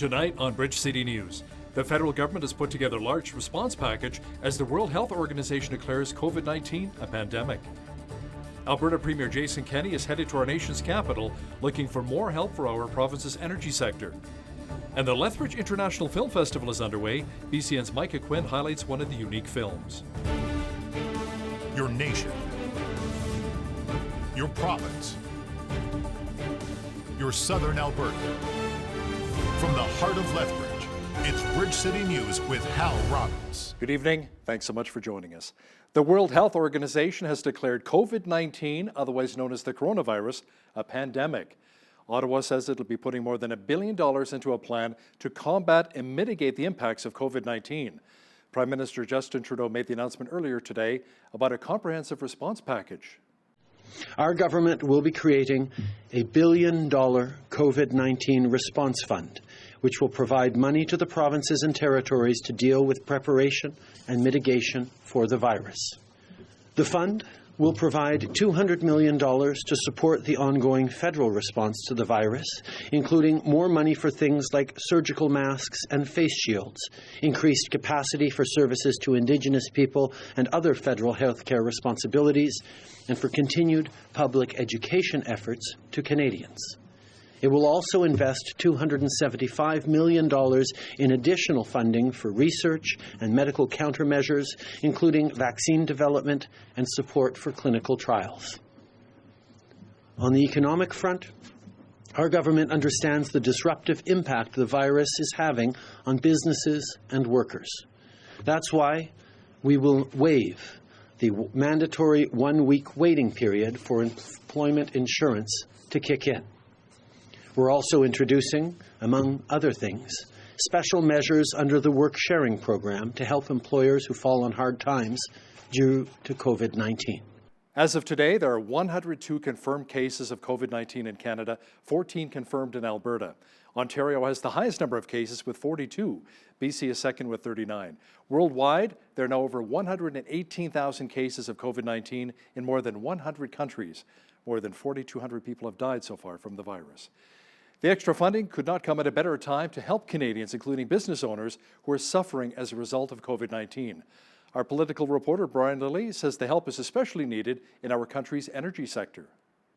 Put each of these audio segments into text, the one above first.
Tonight on Bridge City News, the federal government has put together a large response package as the World Health Organization declares COVID-19 a pandemic. Alberta Premier Jason Kenney is headed to our nation's capital looking for more help for our province's energy sector. And the Lethbridge International Film Festival is underway. BCN's Micah Quinn highlights one of the unique films. Your nation, your province, your southern Alberta. From the heart of Lethbridge, it's Bridge City News with Hal Robbins. Good evening. Thanks so much for joining us. The World Health Organization has declared COVID-19, otherwise known as the coronavirus, a pandemic. Ottawa says it'll be putting more than $1 billion into a plan to combat and mitigate the impacts of COVID-19. Prime Minister Justin Trudeau made the announcement earlier today about a comprehensive response package. Our government will be creating a $1 billion COVID-19 response fund, which will provide money to the provinces and territories to deal with preparation and mitigation for the virus. The fund will provide $200 million to support the ongoing federal response to the virus, including more money for things like surgical masks and face shields, increased capacity for services to Indigenous people and other federal health care responsibilities, and for continued public education efforts to Canadians. It will also invest $275 million in additional funding for research and medical countermeasures, including vaccine development and support for clinical trials. On the economic front, our government understands the disruptive impact the virus is having on businesses and workers. That's why we will waive the mandatory one-week waiting period for employment insurance to kick in. We're also introducing, among other things, special measures under the Work Sharing Program to help employers who fall on hard times due to COVID-19. As of today, there are 102 confirmed cases of COVID-19 in Canada, 14 confirmed in Alberta. Ontario has the highest number of cases with 42. BC is second with 39. Worldwide, there are now over 118,000 cases of COVID-19 in more than 100 countries. More than 4,200 people have died so far from the virus. The extra funding could not come at a better time to help Canadians, including business owners, who are suffering as a result of COVID-19. Our political reporter, Brian Lilly, says the help is especially needed in our country's energy sector.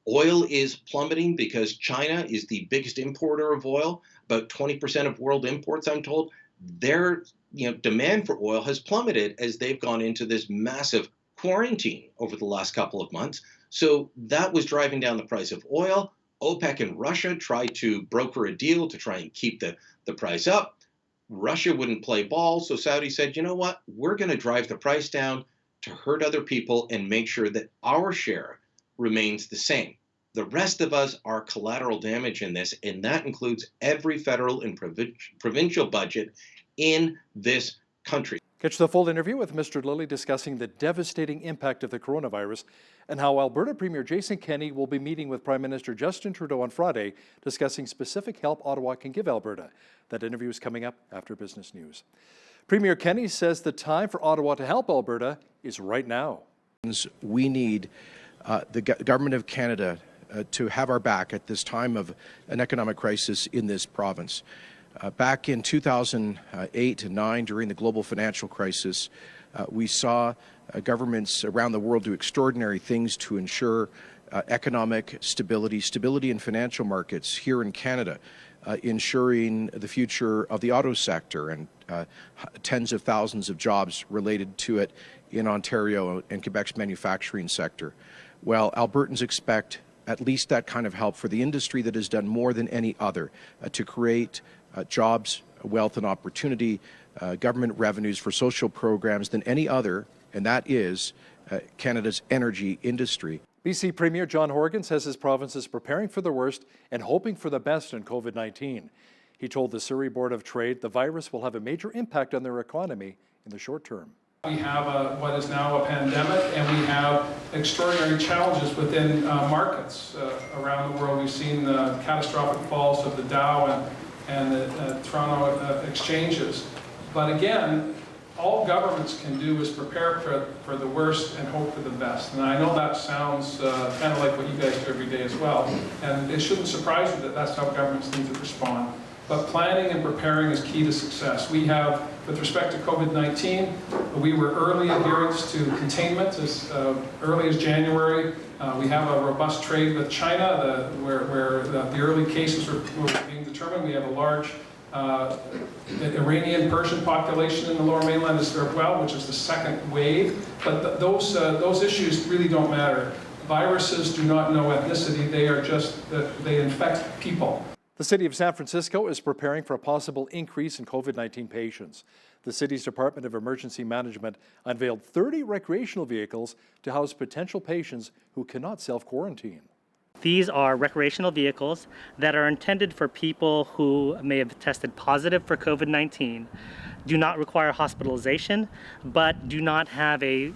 Oil is plummeting because China is the biggest importer of oil, about 20% of world imports, I'm told. Their demand for oil has plummeted as they've gone into this massive quarantine over the last couple of months. So that was driving down the price of oil. OPEC and Russia tried to broker a deal to try and keep the price up. Russia wouldn't play ball, so Saudi said, you know what, we're going to drive the price down to hurt other people and make sure that our share remains the same. The rest of us are collateral damage in this, and that includes every federal and provincial budget in this country. Catch the full interview with Mr. Lilly discussing the devastating impact of the coronavirus and how Alberta Premier Jason Kenney will be meeting with Prime Minister Justin Trudeau on Friday discussing specific help Ottawa can give Alberta. That interview is coming up after business news. Premier Kenney says the time for Ottawa to help Alberta is right now. We need the Government of Canada to have our back at this time of an economic crisis in this province. Back in 2008 and 9, during the global financial crisis, we saw governments around the world do extraordinary things to ensure economic stability in financial markets here in Canada, ensuring the future of the auto sector and tens of thousands of jobs related to it in Ontario and Quebec's manufacturing sector. Well, Albertans expect at least that kind of help for the industry that has done more than any other to create jobs, wealth and opportunity, government revenues for social programs than any other, and that is Canada's energy industry. BC Premier John Horgan says his province is preparing for the worst and hoping for the best in COVID-19. He told the Surrey Board of Trade the virus will have a major impact on their economy in the short term. We have what is now a pandemic, and we have extraordinary challenges within markets around the world. We've seen the catastrophic falls of the Dow and the Toronto exchanges. But again, all governments can do is prepare for the worst and hope for the best. And I know that sounds kind of like what you guys do every day as well. And it shouldn't surprise you that that's how governments need to respond. but planning and preparing is key to success. We have, with respect to COVID-19, we were early adherents to containment as early as January. We have a robust trade with China, where the early cases were being determined. We have a large Iranian Persian population in the Lower Mainland as well, which is the second wave. But those issues really don't matter. Viruses do not know ethnicity. They are just they infect people. The City of San Francisco is preparing for a possible increase in COVID-19 patients. The city's Department of Emergency Management unveiled 30 recreational vehicles to house potential patients who cannot self-quarantine. These are recreational vehicles that are intended for people who may have tested positive for COVID-19, do not require hospitalization, but do not have a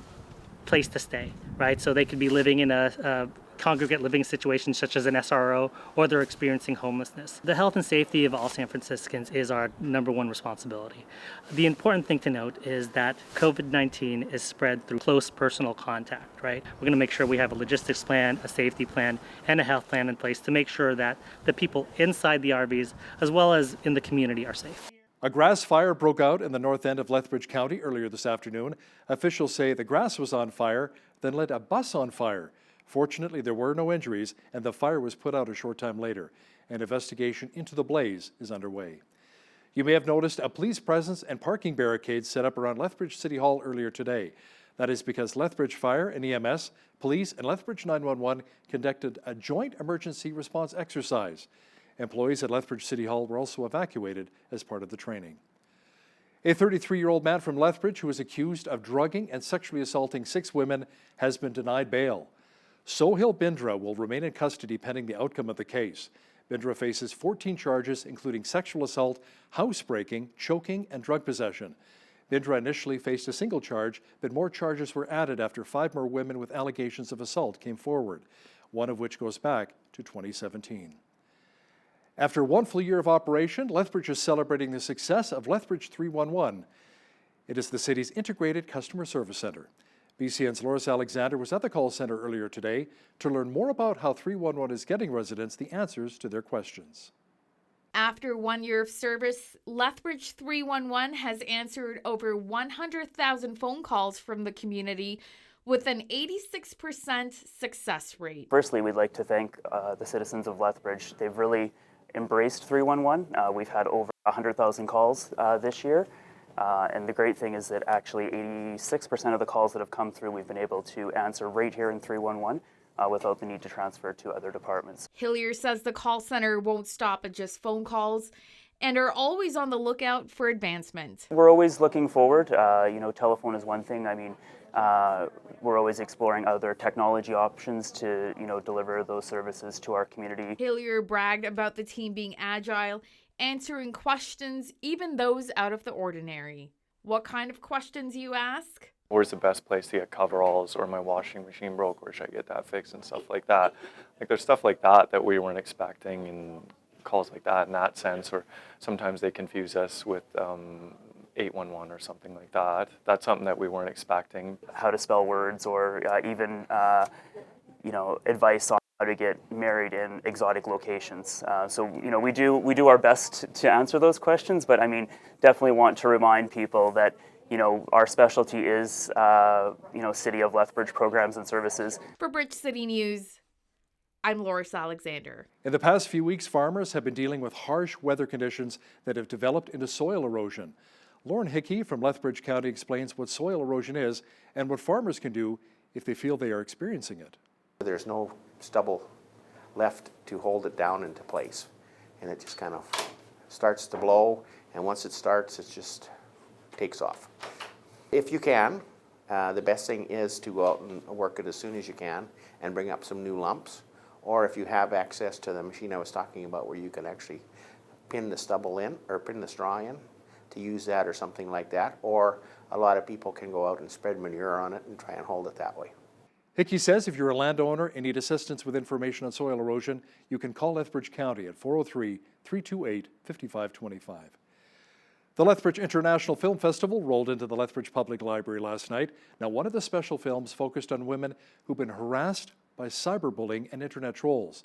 place to stay, right? So they could be living in a congregate living situation such as an SRO, or they're experiencing homelessness. The health and safety of all San Franciscans is our number one responsibility. The important thing to note is that COVID-19 is spread through close personal contact, right? We're going to make sure we have a logistics plan, a safety plan, and a health plan in place to make sure that the people inside the RVs, as well as in the community, are safe. A grass fire broke out in the north end of Lethbridge County earlier this afternoon. Officials say the grass was on fire, then lit a bus on fire. Fortunately, there were no injuries, and the fire was put out a short time later. An investigation into the blaze is underway. You may have noticed a police presence and parking barricades set up around Lethbridge City Hall earlier today. That is because Lethbridge Fire and EMS, police, and Lethbridge 911 conducted a joint emergency response exercise. Employees at Lethbridge City Hall were also evacuated as part of the training. A 33-year-old man from Lethbridge who is accused of drugging and sexually assaulting 6 women has been denied bail. Sohail Bindra will remain in custody pending the outcome of the case. Bindra faces 14 charges, including sexual assault, housebreaking, choking, and drug possession. Bindra initially faced a single charge, but more charges were added after 5 more women with allegations of assault came forward, one of which goes back to 2017. After one full year of operation, Lethbridge is celebrating the success of Lethbridge 311. It is the city's integrated customer service center. BCN's Loris Alexander was at the call center earlier today to learn more about how 311 is getting residents the answers to their questions. After 1 year of service, Lethbridge 311 has answered over 100,000 phone calls from the community with an 86% success rate. Firstly, we'd like to thank the citizens of Lethbridge. They've really embraced 311. We've had over 100,000 calls this year. And the great thing is that actually 86% of the calls that have come through we've been able to answer right here in 311 without the need to transfer to other departments. Hillier says the call center won't stop at just phone calls and are always on the lookout for advancement. We're always looking forward. Telephone is one thing. I mean, we're always exploring other technology options to, deliver those services to our community. Hillier bragged about the team being agile, answering questions, even those out of the ordinary. What kind of questions, you ask? Where's the best place to get coveralls, or my washing machine broke, where should I get that fixed, and stuff like that. Like, there's stuff like that we weren't expecting, and calls like that in that sense, or sometimes they confuse us with 811 or something like that. That's something that we weren't expecting. How to spell words, or even advice on how to get married in exotic locations. We do our best to answer those questions, but I mean, definitely want to remind people that our specialty is City of Lethbridge programs and services. For Bridge City News, I'm Loris Alexander. In the past few weeks, farmers have been dealing with harsh weather conditions that have developed into soil erosion. Lauren Hickey from Lethbridge County explains what soil erosion is and what farmers can do if they feel they are experiencing it. There's no stubble left to hold it down into place, and it just kind of starts to blow, and once it starts, it just takes off. If you can, the best thing is to go out and work it as soon as you can and bring up some new lumps, or if you have access to the machine I was talking about where you can actually pin the stubble in or pin the straw in, to use that or something like that, or a lot of people can go out and spread manure on it and try and hold it that way. Hickey says if you're a landowner and need assistance with information on soil erosion, you can call Lethbridge County at 403-328-5525. The Lethbridge International Film Festival rolled into the Lethbridge Public Library last night. Now, one of the special films focused on women who've been harassed by cyberbullying and internet trolls.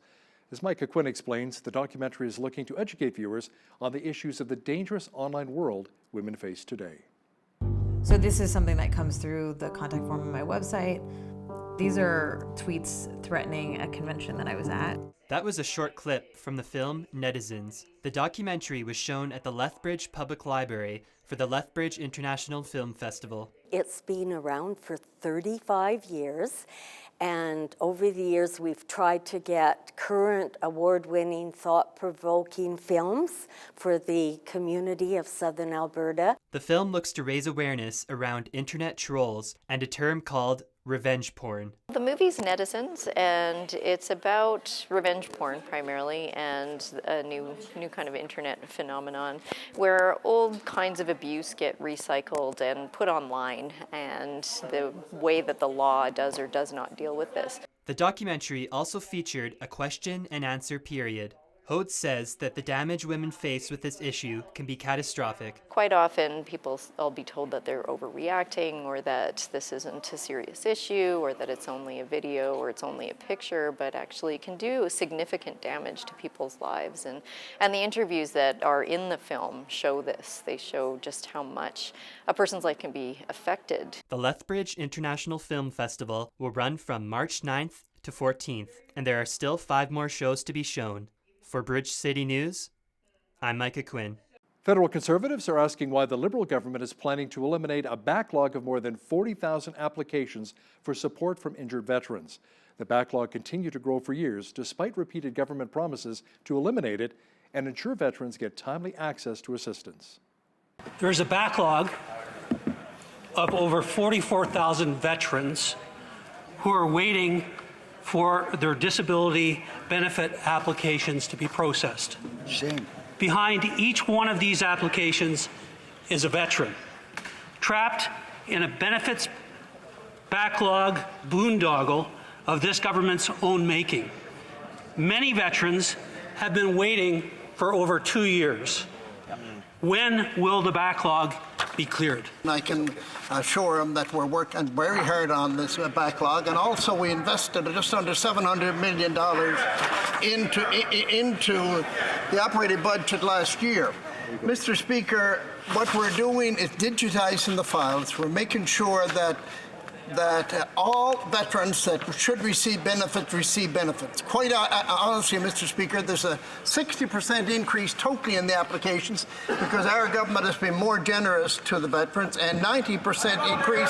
As Micah Quinn explains, the documentary is looking to educate viewers on the issues of the dangerous online world women face today. So this is something that comes through the contact form on my website. These are tweets threatening a convention that I was at. That was a short clip from the film Netizens. The documentary was shown at the Lethbridge Public Library for the Lethbridge International Film Festival. It's been around for 35 years, and over the years we've tried to get current award-winning, thought-provoking films for the community of Southern Alberta. The film looks to raise awareness around internet trolls and a term called revenge porn. The movie's Netizens, and it's about revenge porn primarily, and a new kind of internet phenomenon where old kinds of abuse get recycled and put online, and the way that the law does or does not deal with this. The documentary also featured a question and answer period. Hode says that the damage women face with this issue can be catastrophic. Quite often people will be told that they're overreacting, or that this isn't a serious issue, or that it's only a video or it's only a picture, but actually can do significant damage to people's lives. And the interviews that are in the film show this. They show just how much a person's life can be affected. The Lethbridge International Film Festival will run from March 9th to 14th, and there are still 5 more shows to be shown. For Bridge City News, I'm Micah Quinn. Federal Conservatives are asking why the Liberal government is planning to eliminate a backlog of more than 40,000 applications for support from injured veterans. The backlog continued to grow for years, despite repeated government promises to eliminate it and ensure veterans get timely access to assistance. There's a backlog of over 44,000 veterans who are waiting for their disability benefit applications to be processed. Shame. Behind each one of these applications is a veteran, trapped in a benefits backlog boondoggle of this government's own making. Many veterans have been waiting for over 2 years. When will the backlog be cleared? I can assure them that we're working very hard on this backlog, and also we invested just under $700 million into the operating budget last year. Mr. Speaker, what we're doing is digitizing the files. We're making sure that all veterans that should receive benefits. Quite honestly, Mr. Speaker, there's a 60% increase totally in the applications because our government has been more generous to the veterans, and 90% increase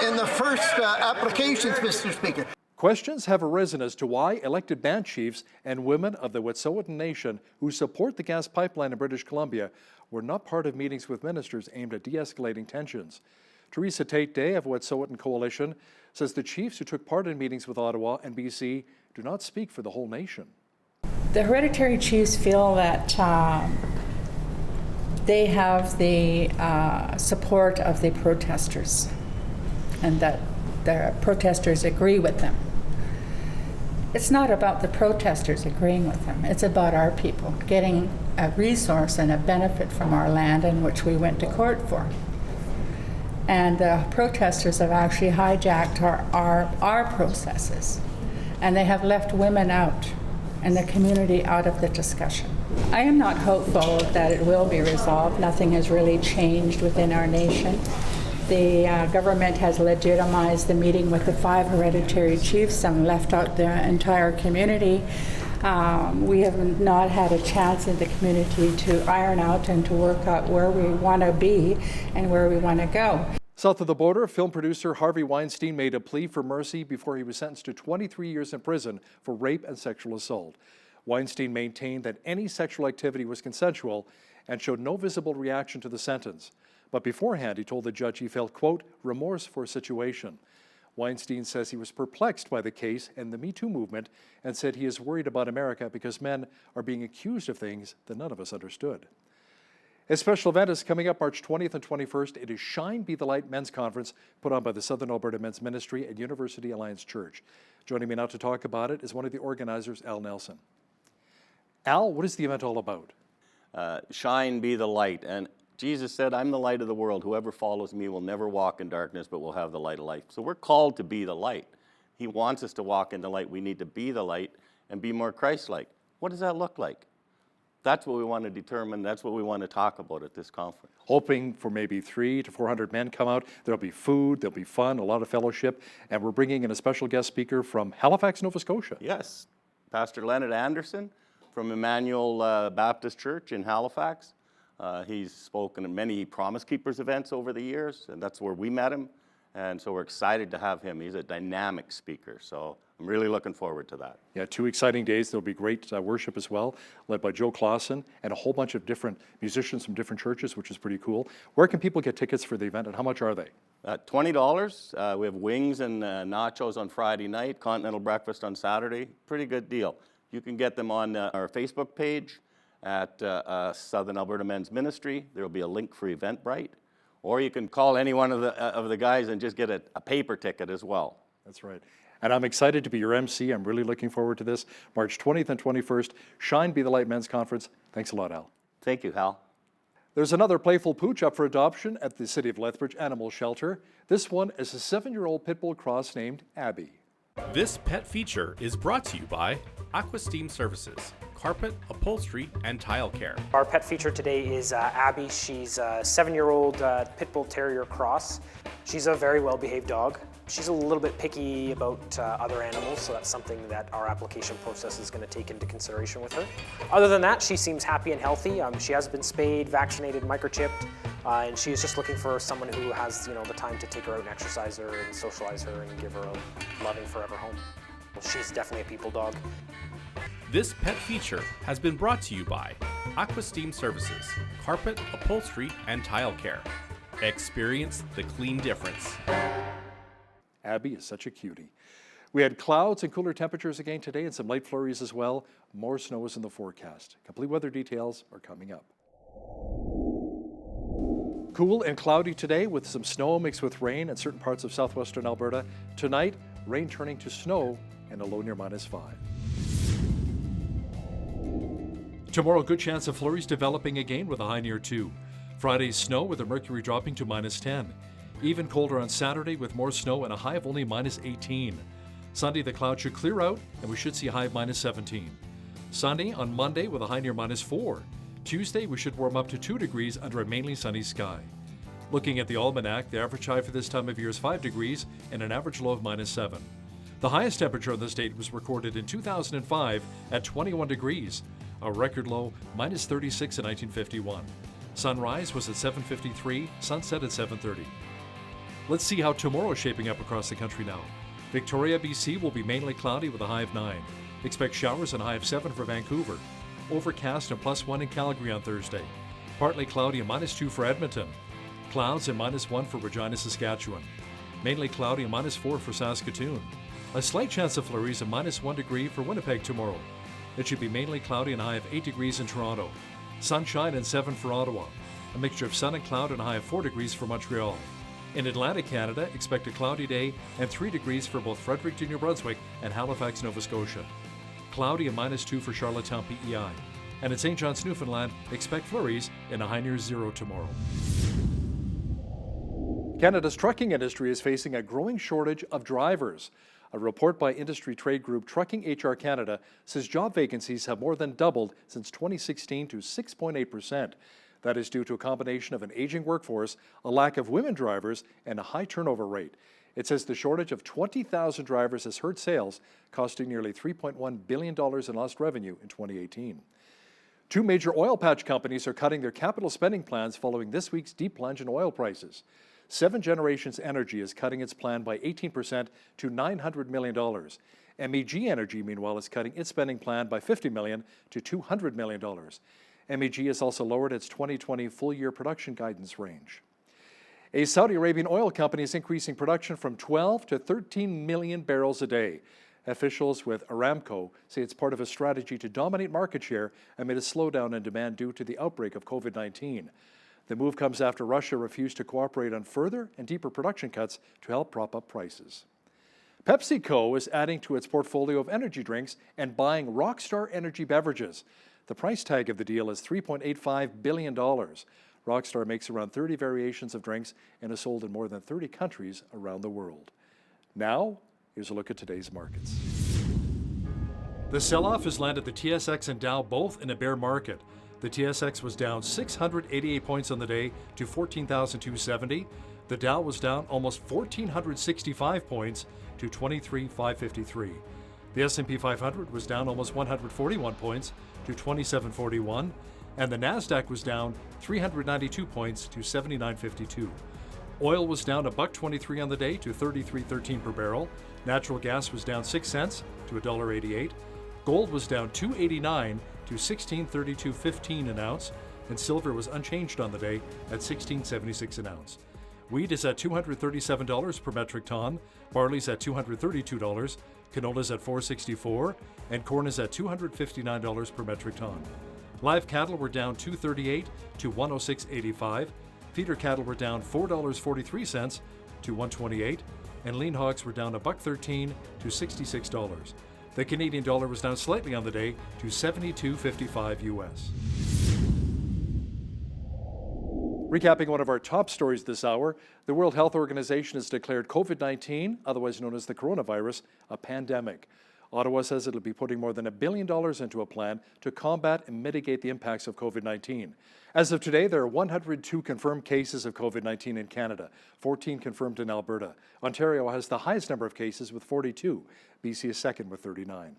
in the first applications, Mr. Speaker. Questions have arisen as to why elected band chiefs and women of the Wet'suwet'en Nation who support the gas pipeline in British Columbia were not part of meetings with ministers aimed at de-escalating tensions. Teresa Tate-Day of Wet'suwet'en Coalition says the chiefs who took part in meetings with Ottawa and BC do not speak for the whole nation. The hereditary chiefs feel that they have the support of the protesters and that the protesters agree with them. It's not about the protesters agreeing with them. It's about our people getting a resource and a benefit from our land in which we went to court for. And the protesters have actually hijacked our processes, and they have left women out and the community out of the discussion. I am not hopeful that it will be resolved. Nothing has really changed within our nation. The government has legitimized the meeting with the 5 hereditary chiefs and left out the entire community. We have not had a chance in the community to iron out and to work out where we want to be and where we want to go. South of the border, film producer Harvey Weinstein made a plea for mercy before he was sentenced to 23 years in prison for rape and sexual assault. Weinstein maintained that any sexual activity was consensual and showed no visible reaction to the sentence. But beforehand, he told the judge he felt, quote, remorse for a situation. Weinstein says he was perplexed by the case and the Me Too movement and said he is worried about America because men are being accused of things that none of us understood. A special event is coming up March 20th and 21st. It is Shine Be the Light Men's Conference put on by the Southern Alberta Men's Ministry and University Alliance Church. Joining me now to talk about it is one of the organizers, Al Nelson. Al, what is the event all about? Shine, be the light. And Jesus said, I'm the light of the world. Whoever follows me will never walk in darkness, but will have the light of life. So we're called to be the light. He wants us to walk in the light. We need to be the light. and be more Christ-like. What does that look like? That's what we want to determine. That's what we want to talk about at this conference. Hoping for maybe 300 to 400 men come out. There'll be food, there'll be fun, a lot of fellowship, and we're bringing in a special guest speaker from Halifax, Nova Scotia. Yes, Pastor Leonard Anderson from Emmanuel Baptist Church in Halifax. He's spoken at many Promise Keepers events over the years, and that's where we met him. And so we're excited to have him. He's a dynamic speaker, so I'm really looking forward to that. Yeah, 2 exciting days. There'll be great worship as well, led by Joe Clausen and a whole bunch of different musicians from different churches, which is pretty cool. Where can people get tickets for the event, and how much are they? $20. We have wings and nachos on Friday night, continental breakfast on Saturday. Pretty good deal. You can get them on our Facebook page at Southern Alberta Men's Ministry. There will be a link for Eventbrite. Or you can call any one of the guys and just get a paper ticket as well. That's right. And I'm excited to be your MC. I'm really looking forward to this. March 20th and 21st, Shine Be the Light Men's Conference. Thanks a lot, Al. Thank you, Hal. There's another playful pooch up for adoption at the City of Lethbridge Animal Shelter. This one is a 7-year-old pit bull cross named Abby. This pet feature is brought to you by Aquasteam Services, carpet, upholstery, and tile care. Our pet feature today is Abby. She's a 7-year-old pit bull terrier cross. She's a very well-behaved dog. She's a little bit picky about other animals, so that's something that our application process is going to take into consideration with her. Other than that, she seems happy and healthy. She has been spayed, vaccinated, microchipped, and she is just looking for someone who has, the time to take her out and exercise her and socialize her and give her a loving forever home. She's definitely a people dog. This pet feature has been brought to you by Aquasteam Services, carpet, upholstery, and tile care. Experience the clean difference. Abby is such a cutie. We had clouds and cooler temperatures again today and some light flurries as well. More snow is in the forecast. Complete weather details are coming up. Cool and cloudy today with some snow mixed with rain in certain parts of southwestern Alberta. Tonight, rain turning to snow and a low near -5. Tomorrow, good chance of flurries developing again with a high near 2. Friday's snow with the mercury dropping to -10. Even colder on Saturday with more snow and a high of only -18. Sunday, the clouds should clear out and we should see a high of -17. Sunny on Monday with a high near -4. Tuesday, we should warm up to 2 degrees under a mainly sunny sky. Looking at the almanac, the average high for this time of year is 5 degrees and an average low of -7. The highest temperature in the state was recorded in 2005 at 21 degrees, a record low -36 in 1951. Sunrise was at 7:53, sunset at 7:30. Let's see how tomorrow is shaping up across the country now. Victoria, BC will be mainly cloudy with a high of 9. Expect showers and a high of 7 for Vancouver. Overcast and +1 in Calgary on Thursday. Partly cloudy and -2 for Edmonton. Clouds and -1 for Regina, Saskatchewan. Mainly cloudy and -4 for Saskatoon. A slight chance of flurries and -1 degree for Winnipeg tomorrow. It should be mainly cloudy and a high of 8 degrees in Toronto. Sunshine and 7 for Ottawa. A mixture of sun and cloud and a high of 4 degrees for Montreal. In Atlantic Canada, expect a cloudy day and 3 degrees for both Fredericton, New Brunswick and Halifax, Nova Scotia. Cloudy and -2 for Charlottetown, PEI. And in St. John's, Newfoundland, expect flurries and a high near 0 tomorrow. Canada's trucking industry is facing a growing shortage of drivers. A report by industry trade group Trucking HR Canada says job vacancies have more than doubled since 2016 to 6.8%. That is due to a combination of an aging workforce, a lack of women drivers, and a high turnover rate. It says the shortage of 20,000 drivers has hurt sales, costing nearly $3.1 billion in lost revenue in 2018. 2 major oil patch companies are cutting their capital spending plans following this week's deep plunge in oil prices. 7 Generations Energy is cutting its plan by 18% to $900 million. MEG Energy, meanwhile, is cutting its spending plan by $50 million to $200 million. MEG has also lowered its 2020 full-year production guidance range. A Saudi Arabian oil company is increasing production from 12 to 13 million barrels a day. Officials with Aramco say it's part of a strategy to dominate market share amid a slowdown in demand due to the outbreak of COVID-19. The move comes after Russia refused to cooperate on further and deeper production cuts to help prop up prices. PepsiCo is adding to its portfolio of energy drinks and buying Rockstar Energy beverages. The price tag of the deal is $3.85 billion. Rockstar makes around 30 variations of drinks and is sold in more than 30 countries around the world. Now, here's a look at today's markets. The sell-off has landed the TSX and Dow both in a bear market. The TSX was down 688 points on the day to 14,270. The Dow was down almost 1,465 points to 23,553. The S&P 500 was down almost 141 points to 2741, and the Nasdaq was down 392 points to 7952. Oil was down $1.23 on the day to $33.13 per barrel. Natural gas was down 6 cents to $1.88. Gold was down $2.89 to $16.32.15 an ounce, and silver was unchanged on the day at $16.76 an ounce. Wheat is at $237 per metric ton, barley's at $232, canola's at $4.64, and corn is at $259 per metric ton. Live cattle were down $2.38 to $106.85. Feeder cattle were down $4.43 to $128, and lean hogs were down $1.13 to $66. The Canadian dollar was down slightly on the day to 72.55 US. Recapping one of our top stories this hour, the World Health Organization has declared COVID-19, otherwise known as the coronavirus, a pandemic. Ottawa says it'll be putting more than $1 billion into a plan to combat and mitigate the impacts of COVID-19. As of today, there are 102 confirmed cases of COVID-19 in Canada, 14 confirmed in Alberta. Ontario has the highest number of cases with 42. BC is second with 39.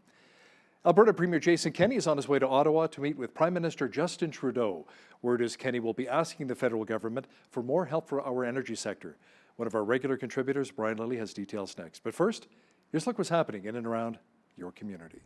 Alberta Premier Jason Kenney is on his way to Ottawa to meet with Prime Minister Justin Trudeau. Word is Kenney will be asking the federal government for more help for our energy sector. One of our regular contributors, Brian Lilly, has details next. But first, here's a look what's happening in and around your community.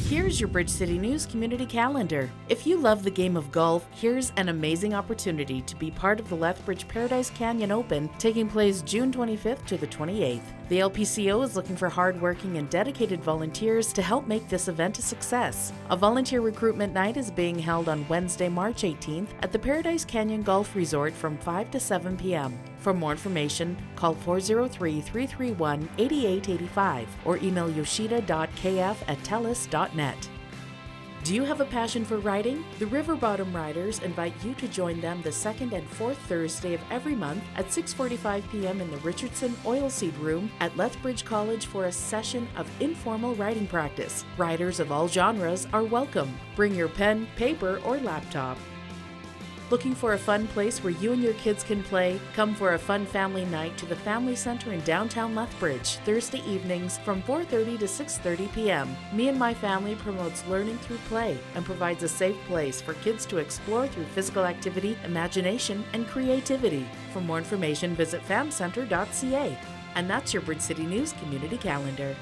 Here's your Bridge City News community calendar. If you love the game of golf, here's an amazing opportunity to be part of the Lethbridge Paradise Canyon Open taking place June 25th to the 28th. The LPCO is looking for hardworking and dedicated volunteers to help make this event a success. A volunteer recruitment night is being held on Wednesday, March 18th at the Paradise Canyon Golf Resort from 5 to 7 p.m. For more information, call 403-331-8885 or email yoshida.kf@telus.net. Do you have a passion for riding? The River Bottom Riders invite you to join them the second and fourth Thursday of every month at 6:45 p.m. in the Richardson Oilseed Room at Lethbridge College for a session of informal riding practice. Riders of all genres are welcome. Bring your pen, paper, or laptop. Looking for a fun place where you and your kids can play? Come for a fun family night to the Family Center in downtown Lethbridge, Thursday evenings from 4:30 to 6:30 p.m. Me and My Family promotes learning through play and provides a safe place for kids to explore through physical activity, imagination, and creativity. For more information, visit famcenter.ca. And that's your Bridge City News community calendar.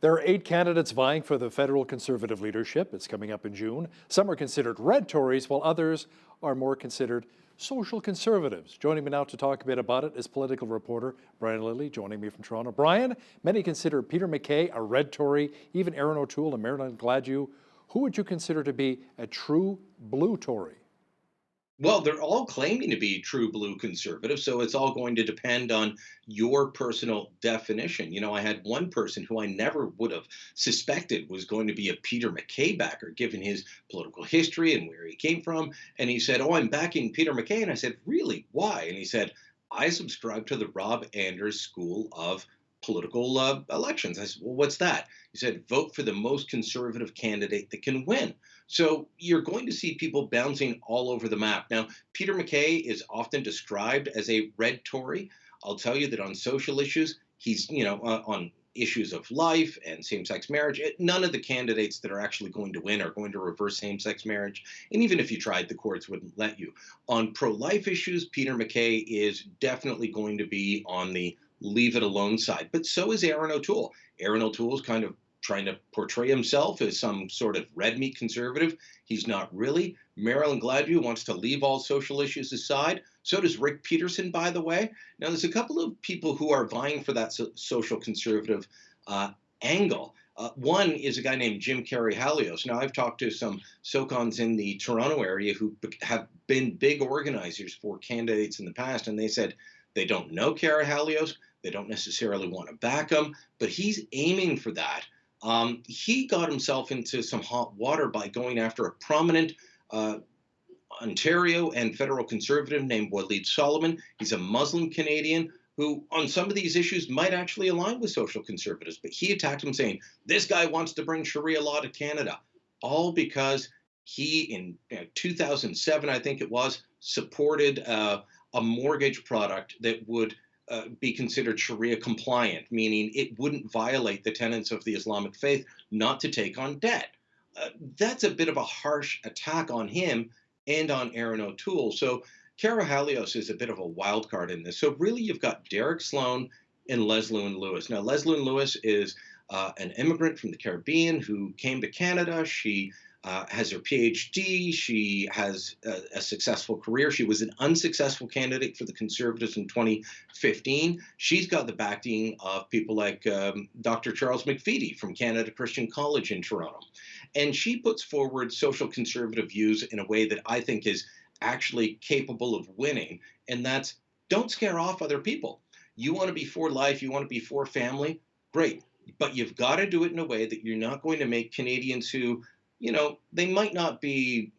There are 8 candidates vying for the federal Conservative leadership. It's coming up in June. Some are considered red Tories, while others are more considered social conservatives. Joining me now to talk a bit about it is political reporter Brian Lilly, joining me from Toronto. Brian, many consider Peter MacKay a red Tory, even Aaron O'Toole and Marilyn Gladue. Who would you consider to be a true blue Tory? Well, they're all claiming to be true blue conservatives, so it's all going to depend on your personal definition. You know, I had one person who I never would have suspected was going to be a Peter MacKay backer, given his political history and where he came from. And he said, "Oh, I'm backing Peter MacKay." And I said, "Really? Why?" And he said, "I subscribe to the Rob Anders School of Political Elections." I said, "Well, what's that?" He said, "Vote for the most conservative candidate that can win." So you're going to see people bouncing all over the map. Now, Peter MacKay is often described as a red Tory. I'll tell you that on social issues, he's, on issues of life and same-sex marriage, none of the candidates that are actually going to win are going to reverse same-sex marriage. And even if you tried, the courts wouldn't let you. On pro-life issues, Peter MacKay is definitely going to be on the leave it alone side. But so is Aaron O'Toole. Aaron O'Toole is kind of trying to portray himself as some sort of red meat conservative. He's not really. Marilyn Gladue wants to leave all social issues aside. So does Rick Peterson, by the way. Now, there's a couple of people who are vying for that social conservative angle. One is a guy named Jim Carey-Halios. Now, I've talked to some SOCONs in the Toronto area who have been big organizers for candidates in the past, and they said they don't know Carey-Halios. They don't necessarily want to back him, but he's aiming for that. He got himself into some hot water by going after a prominent Ontario and federal conservative named Walid Solomon. He's a Muslim Canadian who on some of these issues might actually align with social conservatives, but he attacked him saying, this guy wants to bring Sharia law to Canada, all because he, in 2007, I think it was, supported a mortgage product that would be considered Sharia compliant, meaning it wouldn't violate the tenets of the Islamic faith not to take on debt. That's a bit of a harsh attack on him and on Aaron O'Toole. So Karahalios is a bit of a wild card in this. So really you've got Derek Sloan and Leslyn Lewis. Now Leslyn Lewis is an immigrant from the Caribbean who came to Canada. She has her PhD. She has a successful career. She was an unsuccessful candidate for the Conservatives in 2015. She's got the backing of people like Dr. Charles McVitie from Canada Christian College in Toronto. And she puts forward social conservative views in a way that I think is actually capable of winning. And that's, don't scare off other people. You want to be for life. You want to be for family. Great. But you've got to do it in a way that you're not going to make Canadians who, they might not be,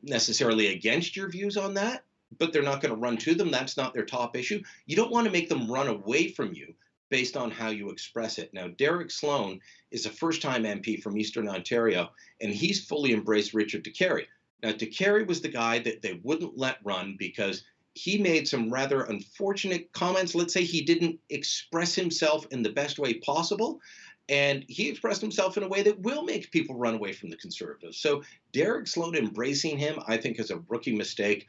necessarily against your views on that, but they're not going to run to them. That's not their top issue. You don't want to make them run away from you based on how you express it. Now, Derek Sloan is a first-time MP from Eastern Ontario, and he's fully embraced Richard DeCarey. Now, DeCarey was the guy that they wouldn't let run because he made some rather unfortunate comments. Let's say he didn't express himself in the best way possible. And he expressed himself in a way that will make people run away from the Conservatives. So Derek Sloan embracing him, I think, is a rookie mistake.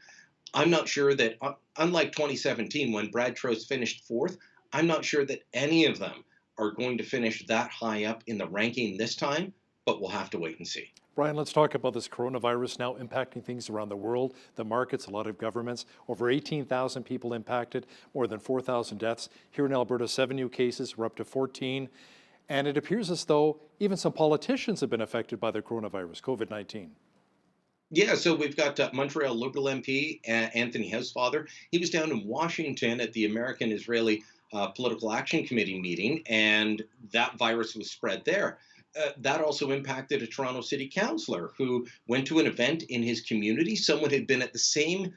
I'm not sure that, unlike 2017, when Brad Trost finished fourth, I'm not sure that any of them are going to finish that high up in the ranking this time, but we'll have to wait and see. Brian, let's talk about this coronavirus now impacting things around the world, the markets, a lot of governments. Over 18,000 people impacted, more than 4,000 deaths. Here in Alberta, 7 new cases, we're up to 14. And it appears as though even some politicians have been affected by the coronavirus, COVID-19. Yeah, so we've got Montreal Liberal MP Anthony Housefather. He was down in Washington at the American-Israeli Political Action Committee meeting, and that virus was spread there. That also impacted a Toronto City Councillor who went to an event in his community. Someone had been at the same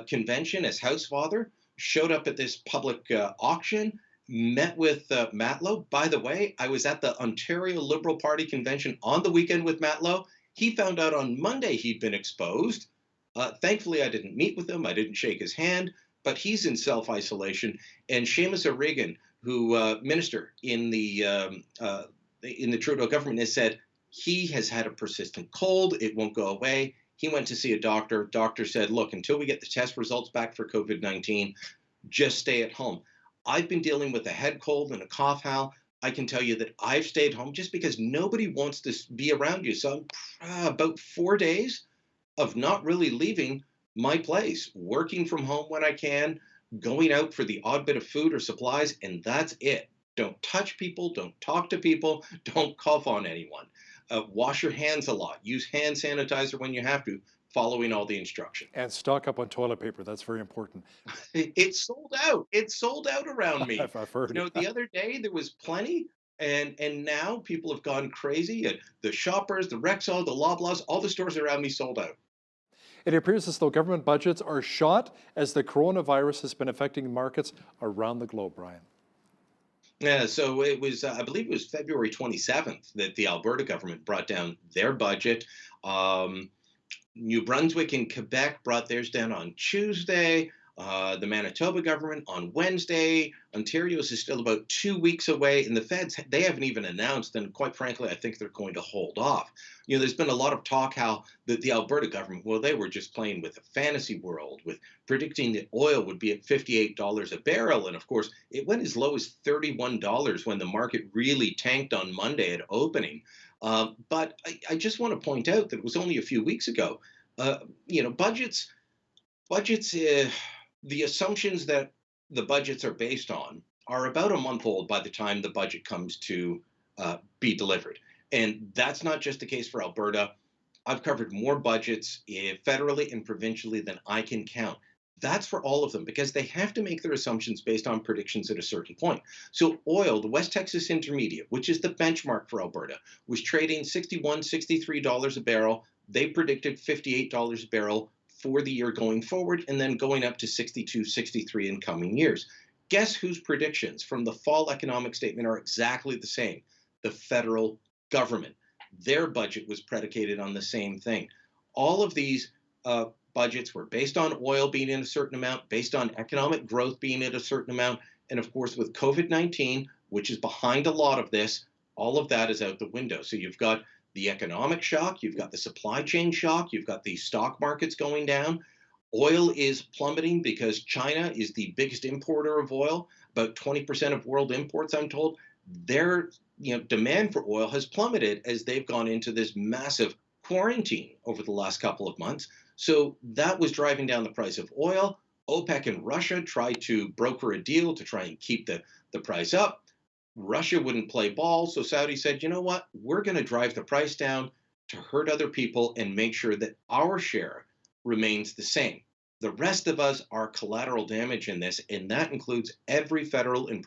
convention as Housefather, showed up at this public auction, met with Matt Lowe. By the way, I was at the Ontario Liberal Party convention on the weekend with Matt Lowe. He found out on Monday he'd been exposed. Thankfully, I didn't meet with him. I didn't shake his hand, but he's in self-isolation. And Seamus O'Regan, who minister in the Trudeau government, has said he has had a persistent cold. It won't go away. He went to see a doctor. Doctor said, look, until we get the test results back for COVID-19, just stay at home. I've been dealing with a head cold and a cough, Hal. I can tell you that I've stayed home just because nobody wants to be around you. So about 4 days of not really leaving my place, working from home when I can, going out for the odd bit of food or supplies, and that's it. Don't touch people, don't talk to people, don't cough on anyone. Wash your hands a lot. Use hand sanitizer when you have to, following all the instructions. And stock up on toilet paper. That's very important. It's sold out. It's sold out around me. I've heard. The other day there was plenty, and now people have gone crazy. And the Shoppers, the Rexall, the Loblaws, all the stores around me sold out. It appears as though government budgets are shot as the coronavirus has been affecting markets around the globe, Brian. Yeah, so it was, I believe it was February 27th that the Alberta government brought down their budget. New Brunswick and Quebec brought theirs down on Tuesday. The Manitoba government on Wednesday. Ontario's is still about 2 weeks away. And the feds, they haven't even announced. And quite frankly, I think they're going to hold off. There's been a lot of talk how the Alberta government, well, they were just playing with a fantasy world with predicting that oil would be at $58 a barrel. And of course, it went as low as $31 when the market really tanked on Monday at opening. But I just want to point out that it was only a few weeks ago. Budgets, the assumptions that the budgets are based on are about a month old by the time the budget comes to be delivered. And that's not just the case for Alberta. I've covered more budgets federally and provincially than I can count. That's for all of them because they have to make their assumptions based on predictions at a certain point. So oil, the West Texas Intermediate, which is the benchmark for Alberta, was trading $61, $63 a barrel. They predicted $58 a barrel for the year going forward, and then going up to 62, 63 in coming years. Guess whose predictions from the fall economic statement are exactly the same? The federal government. Their budget was predicated on the same thing. All of these budgets were based on oil being in a certain amount, based on economic growth being at a certain amount, and of course with COVID-19, which is behind a lot of this, all of that is out the window. So you've got the economic shock, you've got the supply chain shock, you've got the stock markets going down. Oil is plummeting because China is the biggest importer of oil, about 20% of world imports, I'm told. Their demand for oil has plummeted as they've gone into this massive quarantine over the last couple of months. So that was driving down the price of oil. OPEC and Russia tried to broker a deal to try and keep the price up. Russia wouldn't play ball, so Saudi said, you know what, we're going to drive the price down to hurt other people and make sure that our share remains the same. The rest of us are collateral damage in this, and that includes every federal and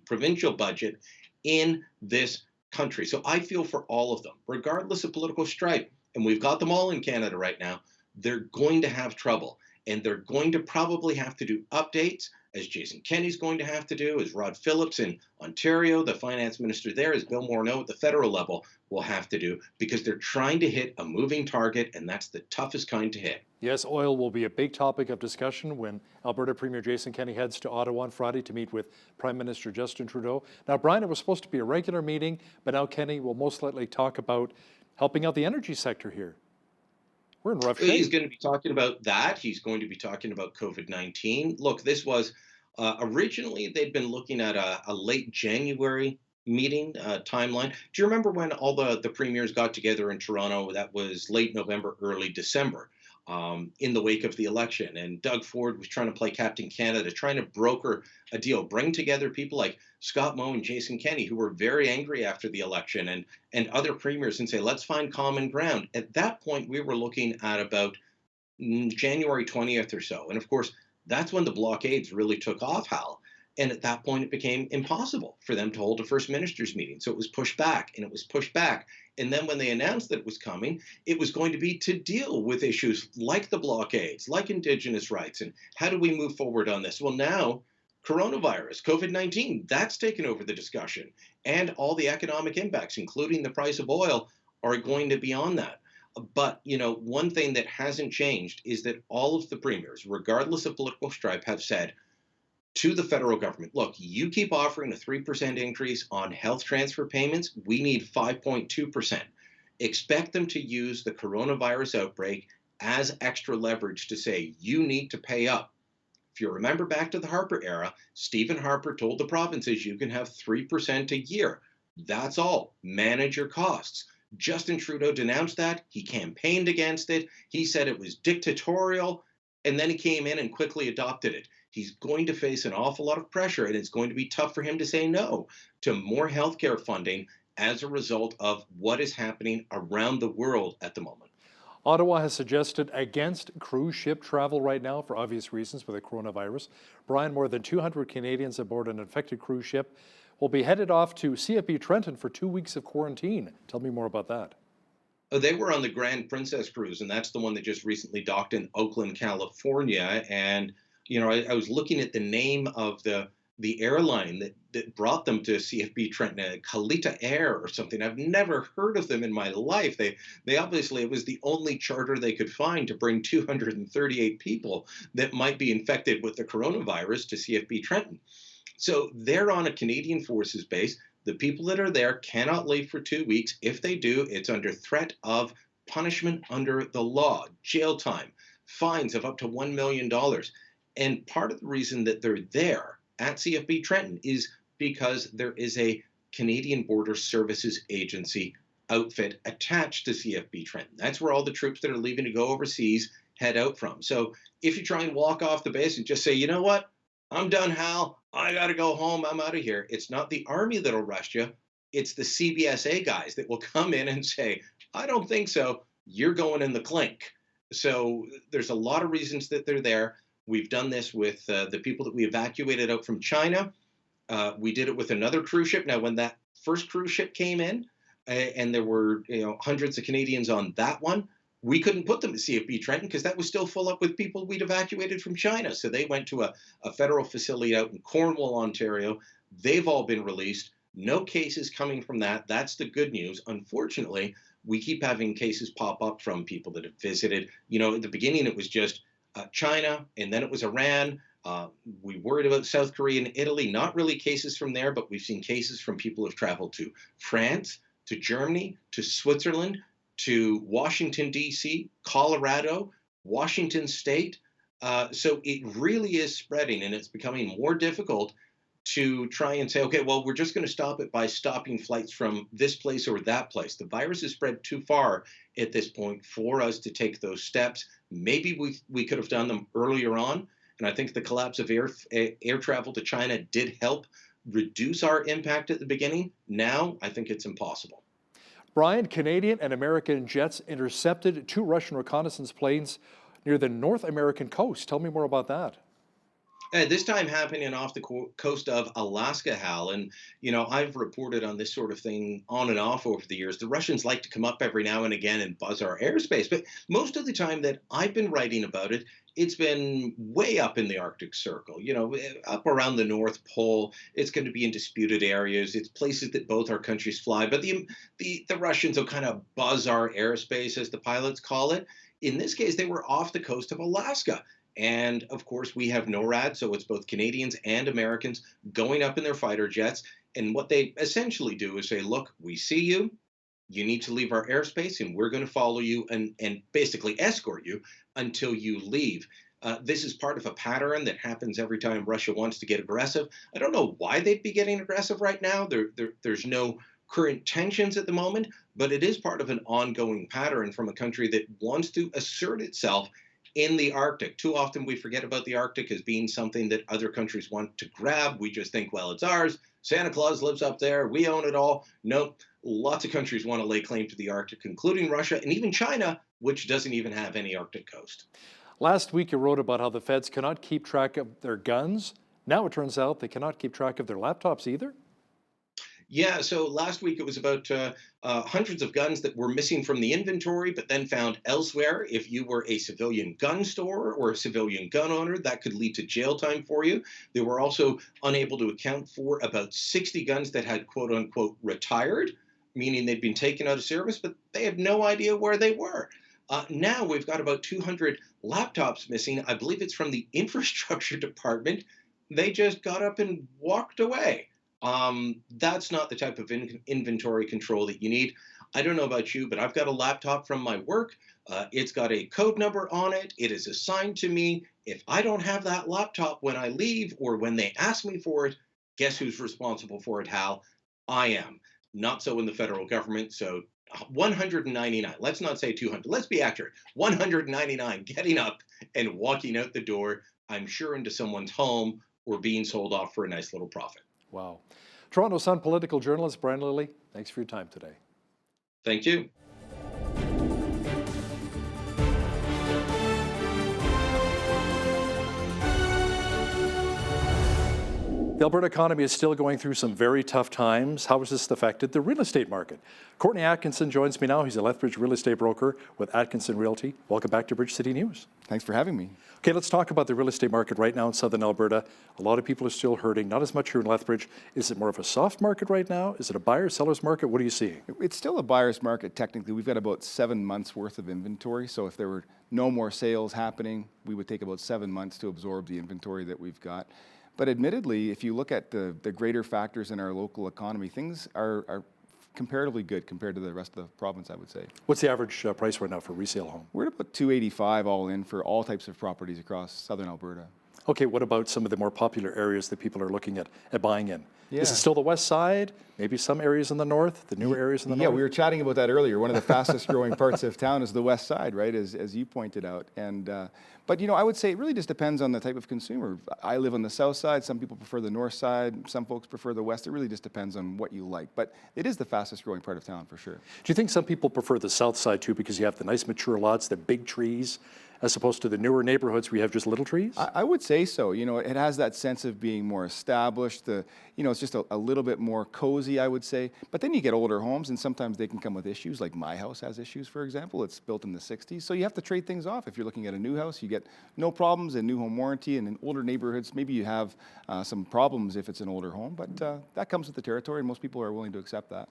provincial budget in this country. So I feel for all of them, regardless of political stripe, and we've got them all in Canada right now. They're going to have trouble, and they're going to probably have to do updates, as Jason Kenney's going to have to do, as Rod Phillips in Ontario, the finance minister there, as Bill Morneau at the federal level will have to do, because they're trying to hit a moving target, and that's the toughest kind to hit. Yes, oil will be a big topic of discussion when Alberta Premier Jason Kenney heads to Ottawa on Friday to meet with Prime Minister Justin Trudeau. Now, Brian, it was supposed to be a regular meeting, but now Kenney will most likely talk about helping out the energy sector here. We're in rough shape. He's going to be talking about that. He's going to be talking about COVID-19. Look, this was originally they'd been looking at a late January meeting timeline. Do you remember when all the premiers got together in Toronto? That was late November, early December, in the wake of the election. And Doug Ford was trying to play Captain Canada, trying to broker a deal, bring together people like Scott Moe and Jason Kenney, who were very angry after the election, and other premiers, and say, let's find common ground. At that point, we were looking at about January 20th or so. And of course, that's when the blockades really took off, Hal. And at that point, it became impossible for them to hold a First Ministers meeting. So it was pushed back, and it was pushed back. And then when they announced that it was coming, it was going to be to deal with issues like the blockades, like Indigenous rights, and how do we move forward on this? Well, now, coronavirus, COVID-19, that's taken over the discussion. And all the economic impacts, including the price of oil, are going to be on that. But, one thing that hasn't changed is that all of the premiers, regardless of political stripe, have said to the federal government, look, you keep offering a 3% increase on health transfer payments, we need 5.2%. Expect them to use the coronavirus outbreak as extra leverage to say, you need to pay up. If you remember back to the Harper era, Stephen Harper told the provinces you can have 3% a year. That's all. Manage your costs. Justin Trudeau denounced that. He campaigned against it. He said it was dictatorial, and then he came in and quickly adopted it. He's going to face an awful lot of pressure, and it's going to be tough for him to say no to more healthcare funding as a result of what is happening around the world at the moment. Ottawa has suggested against cruise ship travel right now for obvious reasons with the coronavirus. Brian, more than 200 Canadians aboard an infected cruise ship will be headed off to CFB Trenton for 2 weeks of quarantine. Tell me more about that. They were on the Grand Princess cruise, and that's the one that just recently docked in Oakland, California. And I was looking at the name of the airline that brought them to CFB Trenton, Kalita Air or something. I've never heard of them in my life. They obviously, it was the only charter they could find to bring 238 people that might be infected with the coronavirus to CFB Trenton. So they're on a Canadian Forces base. The people that are there cannot leave for 2 weeks. If they do, it's under threat of punishment under the law, jail time, fines of up to $1 million. And part of the reason that they're there at CFB Trenton is because there is a Canadian Border Services Agency outfit attached to CFB Trenton. That's where all the troops that are leaving to go overseas head out from. So if you try and walk off the base and just say, you know what, I'm done, Hal, I got to go home, I'm out of here. It's not the Army that'll arrest you. It's the CBSA guys that will come in and say, I don't think so. You're going in the clink. So there's a lot of reasons that they're there. We've done this with the people that we evacuated out from China. We did it with another cruise ship. Now, when that first cruise ship came in, and there were hundreds of Canadians on that one, We couldn't put them at CFB Trenton because that was still full up with people we'd evacuated from China. So they went to a federal facility out in Cornwall, Ontario. They've all been released. No cases coming from that. That's the good news. Unfortunately, we keep having cases pop up from people that have visited. You know, at the beginning, it was just China, and then it was Iran. We worried about South Korea and Italy. Not really cases from there, but we've seen cases from people who have traveled to France, to Germany, to Switzerland, to Washington, D.C., Colorado, Washington State. So it really is spreading, and it's becoming more difficult to try and say, okay, well, we're just going to stop it by stopping flights from this place or that place. The virus has spread too far at this point for us to take those steps. Maybe we could have done them earlier on, and I think the collapse of air travel to China did help reduce our impact at the beginning. Now, I think it's impossible. Brian, Canadian and American jets intercepted 2 Russian reconnaissance planes near the North American coast. Tell me more about that. This time happening off the coast of Alaska, Hal. And, you know, I've reported on this sort of thing on and off over the years. The Russians like to come up every now and again and buzz our airspace. But most of the time that I've been writing about it, it's been way up in the Arctic Circle, you know, up around the North Pole. It's going to be in disputed areas. It's places that both our countries fly. But the Russians will kind of buzz our airspace, as the pilots call it. In this case, they were off the coast of Alaska. And of course, we have NORAD, so it's both Canadians and Americans going up in their fighter jets. And what they essentially do is say, look, we see you. You need to leave our airspace, and we're going to follow you and basically escort you until you leave. This is part of a pattern that happens every time Russia wants to get aggressive. I don't know why they'd be getting aggressive right now. There's no current tensions at the moment, but it is part of an ongoing pattern from a country that wants to assert itself in the Arctic. Too often we forget about the Arctic as being something that other countries want to grab. We just think, well, it's ours. Santa Claus lives up there. We own it all. Nope. Lots of countries want to lay claim to the Arctic, including Russia and even China, which doesn't even have any Arctic coast. Last week you wrote about how the feds cannot keep track of their guns. Now it turns out they cannot keep track of their laptops either. Yeah, so last week it was about hundreds of guns that were missing from the inventory, but then found elsewhere. If you were a civilian gun store or a civilian gun owner, that could lead to jail time for you. They were also unable to account for about 60 guns that had quote unquote retired, meaning they'd been taken out of service, but they had no idea where they were. Now we've got about 200 laptops missing. I believe it's from the infrastructure department. They just got up and walked away. That's not the type of inventory control that you need. I don't know about you, but I've got a laptop from my work. It's got a code number on it. It is assigned to me. If I don't have that laptop when I leave or when they ask me for it, guess who's responsible for it, Hal? I am. Not so in the federal government. So 199, let's not say 200. Let's be accurate. 199 getting up and walking out the door, I'm sure into someone's home or being sold off for a nice little profit. Wow. Toronto Sun political journalist Brian Lilly, thanks for your time today. Thank you. The Alberta economy is still going through some very tough times. How has this affected the real estate market? Courtney Atkinson joins me now. He's a Lethbridge real estate broker with Atkinson Realty. Welcome back to Bridge City News. Thanks for having me. Okay, let's talk about the real estate market right now in southern Alberta. A lot of people are still hurting, not as much here in Lethbridge. Is it more of a soft market right now? Is it a buyer, seller's market? What are you seeing? It's still a buyer's market technically. We've got about 7 months worth of inventory. So if there were no more sales happening, we would take about 7 months to absorb the inventory that we've got. But admittedly, if you look at the greater factors in our local economy, things are comparatively good compared to the rest of the province, I would say. What's the average price right now for resale home? We're at about $285 all in for all types of properties across southern Alberta. Okay, what about some of the more popular areas that people are looking at buying in? Yeah. Is it still the west side? Maybe some areas in the north, the newer areas in the north? Yeah, we were chatting about that earlier. One of the fastest growing parts of town is the west side, right, as you pointed out. And but, you know, I would say it really just depends on the type of consumer. I live on the south side. Some people prefer the north side. Some folks prefer the west. It really just depends on what you like. But it is the fastest growing part of town for sure. Do you think some people prefer the south side too because you have the nice mature lots, the big trees, as opposed to the newer neighborhoods where you have just little trees? I would say so. You know, it has that sense of being more established. It's just a little bit more cozy, I would say. But then you get older homes, and sometimes they can come with issues. Like my house has issues, for example. It's built in the 60s. So you have to trade things off. If you're looking at a new house, you get no problems and new home warranty. And in older neighborhoods, maybe you have some problems if it's an older home. But that comes with the territory, and most people are willing to accept that.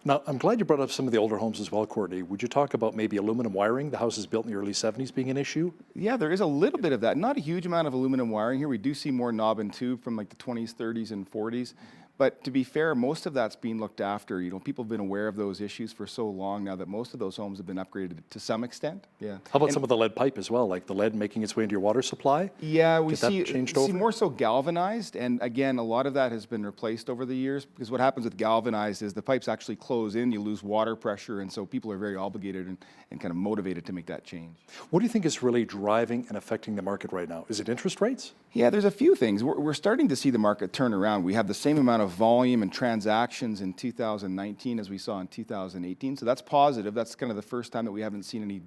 Now, I'm glad you brought up some of the older homes as well, Courtney. Would you talk about maybe aluminum wiring? The house is built in the early 70s being an issue? Yeah, there is a little bit of that. Not a huge amount of aluminum wiring here. We do see more knob and tube from like the 20s, 30s, and 40s. But to be fair, most of that's being looked after. You know, people have been aware of those issues for so long now that most of those homes have been upgraded to some extent. Yeah. How about some of the lead pipe as well, like the lead making its way into your water supply? Yeah, we Get that see changed over? more so galvanized, and again, a lot of that has been replaced over the years, because what happens with galvanized is the pipes actually close in, you lose water pressure, and so people are very obligated and kind of motivated to make that change. What do you think is really driving and affecting the market right now? Is it interest rates? Yeah, there's a few things. We're starting to see the market turn around. We have the same amount of volume and transactions in 2019 as we saw in 2018, so that's positive. That's kind of the first time that we haven't seen any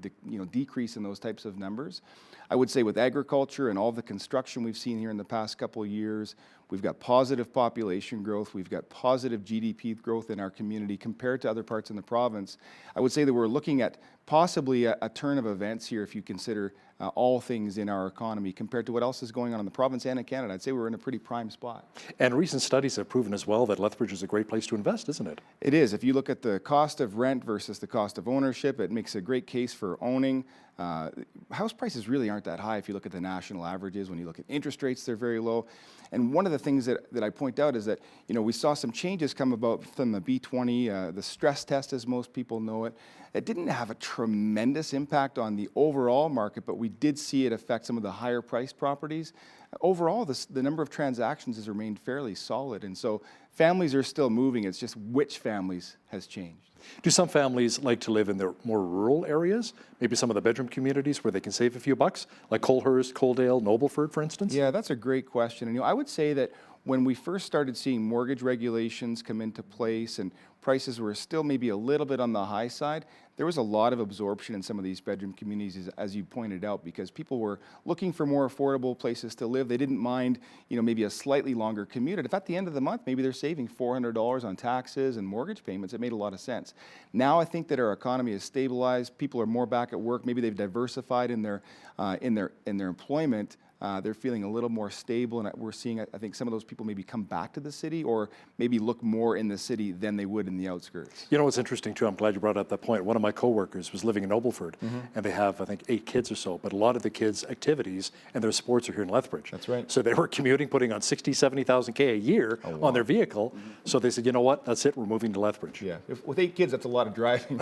decrease in those types of numbers. I would say with agriculture and all the construction we've seen here in the past couple of years, we've got positive population growth, we've got positive GDP growth in our community compared to other parts in the province. I would say that we're looking at possibly a turn of events here if you consider all things in our economy compared to what else is going on in the province and in Canada. I'd say we're in a pretty prime spot. And recent studies have proven as well that Lethbridge is a great place to invest, isn't it? It is. If you look at the cost of rent versus the cost of ownership, it makes a great case for owning. House prices really aren't that high if you look at the national averages. When you look at interest rates, they're very low. And one of the things that I point out is that, we saw some changes come about from the B20, the stress test as most people know it. It didn't have a tremendous impact on the overall market, but we did see it affect some of the higher priced properties. Overall, the number of transactions has remained fairly solid. And so families are still moving. It's just which families has changed. Do some families like to live in the more rural areas? Maybe some of the bedroom communities where they can save a few bucks, like Colehurst, Coaldale, Nobleford, for instance? Yeah, that's a great question. And I would say that when we first started seeing mortgage regulations come into place and prices were still maybe a little bit on the high side, there was a lot of absorption in some of these bedroom communities, as you pointed out, because people were looking for more affordable places to live. They didn't mind, maybe a slightly longer commute. And if at the end of the month, maybe they're saving $400 on taxes and mortgage payments, it made a lot of sense. Now I think that our economy is stabilized. People are more back at work. Maybe they've diversified in their employment. They're feeling a little more stable, and we're seeing, I think, some of those people maybe come back to the city or maybe look more in the city than they would in the outskirts. You know what's interesting, too? I'm glad you brought up that point. One of my coworkers was living in Nobleford, and they have, I think, 8 kids or so, but a lot of the kids' activities and their sports are here in Lethbridge. That's right. So they were commuting, putting on 60, 70,000 K a year on their vehicle. So they said, you know what, that's it, we're moving to Lethbridge. Yeah, with 8 kids, that's a lot of driving.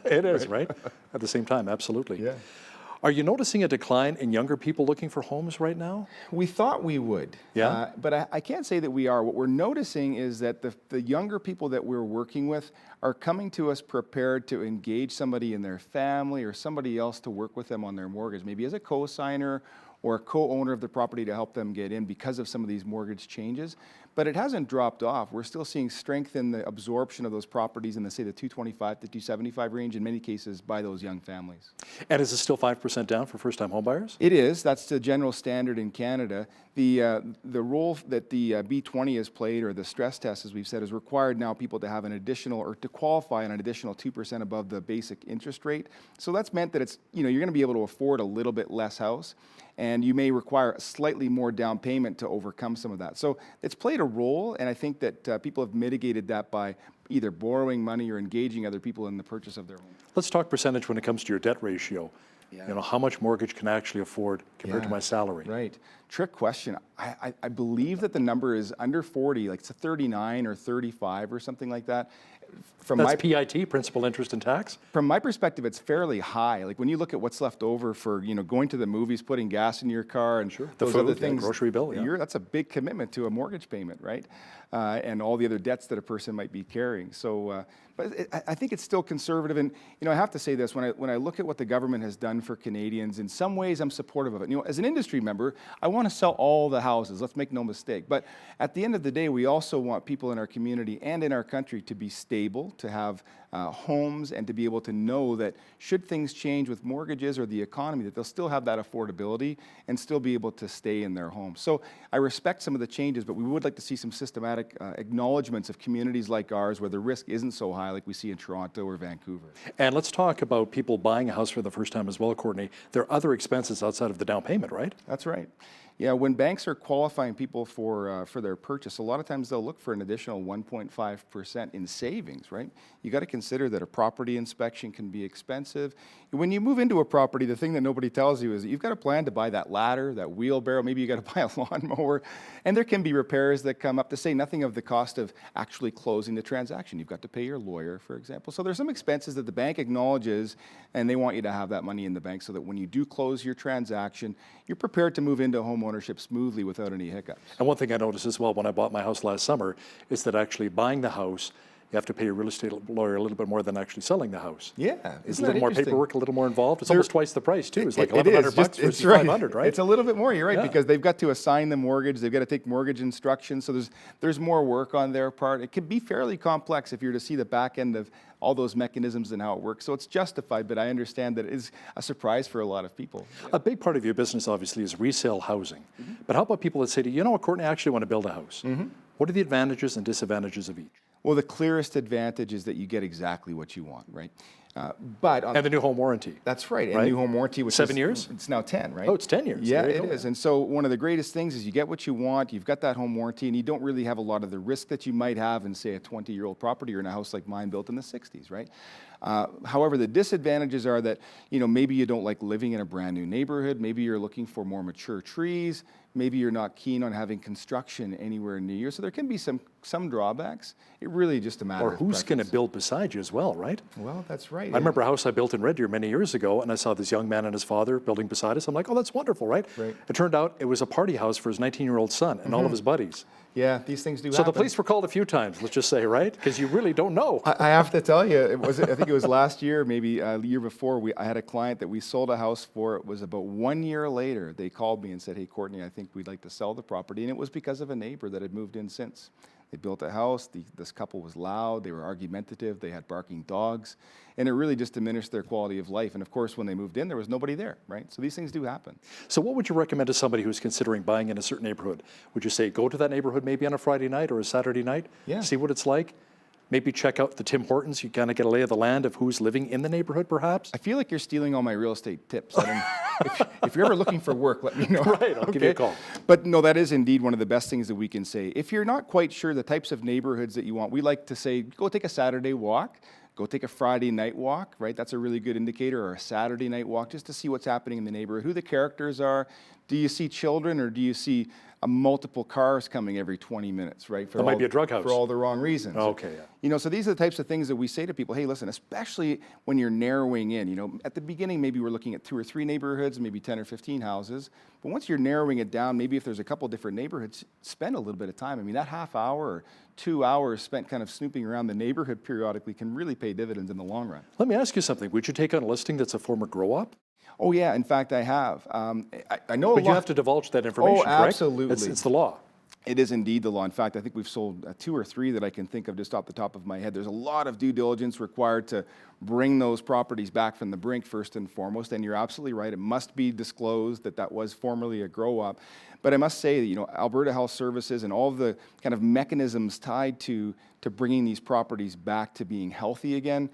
It is, right? At the same time, absolutely. Yeah. Are you noticing a decline in younger people looking for homes right now? We thought we would. Yeah. But I can't say that we are. What we're noticing is that the younger people that we're working with are coming to us prepared to engage somebody in their family or somebody else to work with them on their mortgage, maybe as a co-signer or a co-owner of the property to help them get in because of some of these mortgage changes. But it hasn't dropped off. We're still seeing strength in the absorption of those properties in the, say, the 225 to 275 range, in many cases by those young families. And is it still 5% down for first-time homebuyers? It is. That's the general standard in Canada. The role that the B20 has played, or the stress test, as we've said, has required now people to have an additional, or to qualify an additional 2% above the basic interest rate. So that's meant that it's, you're going to be able to afford a little bit less house, and you may require a slightly more down payment to overcome some of that. So it's played a role, and I think that people have mitigated that by either borrowing money or engaging other people in the purchase of their home. Let's talk percentage when it comes to your debt ratio. Yeah. How much mortgage can I actually afford compared to my salary? Right. Trick question. I believe that the number is under 40, like it's a 39 or 35 or something like that. That's PIT, principal, interest, and tax? From my perspective, it's fairly high. Like when you look at what's left over for, going to the movies, putting gas in your car, and those other things, grocery bill, that's a big commitment to a mortgage payment, right? And all the other debts that a person might be carrying. So, but I think it's still conservative. And, I have to say this, when I look at what the government has done for Canadians, in some ways I'm supportive of it. As an industry member, I want to sell all the houses, let's make no mistake. But at the end of the day, we also want people in our community and in our country to be stable. stable, to have homes, and to be able to know that should things change with mortgages or the economy, that they'll still have that affordability and still be able to stay in their home. So I respect some of the changes, but we would like to see some systematic acknowledgements of communities like ours where the risk isn't so high like we see in Toronto or Vancouver. And let's talk about people buying a house for the first time as well, Courtney. There are other expenses outside of the down payment, right? That's right. Yeah, when banks are qualifying people for their purchase, a lot of times they'll look for an additional 1.5% in savings, right? You got to consider that a property inspection can be expensive. When you move into a property, the thing that nobody tells you is that you've got to plan to buy that ladder, that wheelbarrow, maybe you got to buy a lawnmower, and there can be repairs that come up, to say nothing of the cost of actually closing the transaction. You've got to pay your lawyer, for example. So there's some expenses that the bank acknowledges, and they want you to have that money in the bank so that when you do close your transaction, you're prepared to move into home ownership smoothly without any hiccups. And one thing I noticed as well when I bought my house last summer is that actually buying the house, you have to pay your real estate lawyer a little bit more than actually selling the house. Yeah, it's a little more paperwork, a little more involved. It's almost twice the price too. It's like $1,100 versus right. $500, right? It's a little bit more. You're right, Yeah. because they've got to assign the mortgage. They've got to take mortgage instructions. So there's more work on their part. It can be fairly complex if you're to see the back end of all those mechanisms and how it works. So it's justified, but I understand that it is a surprise for a lot of people. A big part of your business, obviously, is resale housing. But how about people that say to you, you know what, Courtney, I actually want to build a house. What are the advantages and disadvantages of each? Well, the clearest advantage is that you get exactly what you want, right? And the new home warranty. That's right. And new home warranty, which 7 is, years? It's now 10, right? Oh, it's 10 years. Yeah, There you it go. is. And so one of the greatest things is you get what you want, you've got that home warranty, and you don't really have a lot of the risk that you might have in, say, a 20-year-old property or in a house like mine built in the 60s, right? However, the disadvantages are that, maybe you don't like living in a brand new neighborhood, maybe you're looking for more mature trees, maybe you're not keen on having construction anywhere near you. So there can be some drawbacks. It really just a matter Or of who's going to preference. build beside you as well, right? Well, that's right. I remember a house I built in Red Deer many years ago, and I saw this young man and his father building beside us. I'm like, oh, that's wonderful, right? Right. It turned out it was a party house for his 19-year-old son and all of his buddies. Yeah, these things do So happen. the police were called a few times, let's just say, right? Because you really don't know. I have to tell you, I think it was last year, maybe the year before, I had a client that we sold a house for. It was about 1 year later. They called me and said, hey, Courtney, I think we'd like to sell the property. And it was because of a neighbor that had moved in since. They built a house, this couple was loud, they were argumentative, they had barking dogs, and it really just diminished their quality of life. And of course, when they moved in, there was nobody there, right? So these things do happen. So what would you recommend to somebody who's considering buying in a certain neighborhood? Would you say go to that neighborhood maybe on a Friday night or a Saturday night? Yeah. See what it's like? Maybe check out the Tim Hortons. You kind of get a lay of the land of who's living in the neighborhood, perhaps? I feel like you're stealing all my real estate tips. If you're ever looking for work, let me know. Right, I'll give you a call. But no, that is indeed one of the best things that we can say. If you're not quite sure the types of neighborhoods that you want, we like to say, go take a Saturday walk, go take a Friday night walk, right? That's a really good indicator, or a Saturday night walk, just to see what's happening in the neighborhood, who the characters are. Do you see children, or do you see multiple cars coming every 20 minutes, right? That might be a drug house. For all the wrong reasons. Okay, yeah. So these are the types of things that we say to people, hey, listen, especially when you're narrowing in, at the beginning, maybe we're looking at 2 or 3 neighborhoods, maybe 10 or 15 houses. But once you're narrowing it down, maybe if there's a couple different neighborhoods, spend a little bit of time. I mean, that half hour or 2 hours spent kind of snooping around the neighborhood periodically can really pay dividends in the long run. Let me ask you something. Would you take on a listing that's a former grow-up? Oh, yeah. In fact, I have. I know But a lot. you have to divulge that information, correct? Absolutely. It's the law. It is indeed the law. In fact, I think we've sold 2 or 3 that I can think of just off the top of my head. There's a lot of due diligence required to bring those properties back from the brink first and foremost. And you're absolutely right. It must be disclosed that that was formerly a grow-up. But I must say that, Alberta Health Services and all of the kind of mechanisms tied to bringing these properties back to being healthy again,